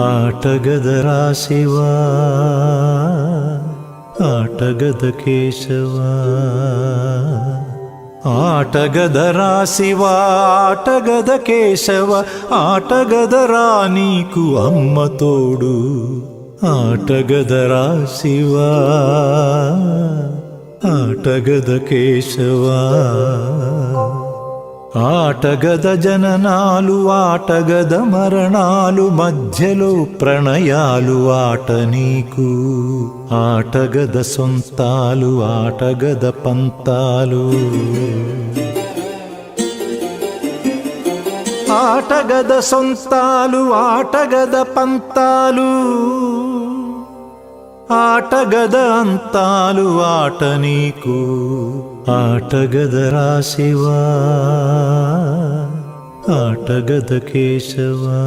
ఆటగదరా శివా ఆటగద కేశవా ఆటగదరా శివా ఆటగద కేశవ ఆటగదరా నీకు అమ్మ తోడు ఆటగదరా శివా ఆటగద కేశవా ఆటగద జననాలు ఆటగద మరణాలు మధ్యలో ప్రణయాలు ఆట నీకు ఆటగద సొంతాలు ఆటగద పంతాలు ఆటగద సొంతాలు ఆటగద పంతాలు ఆటగద అంతాలు ఆట నీకు ఆటగదరా శివా ఆటగద కేశవా।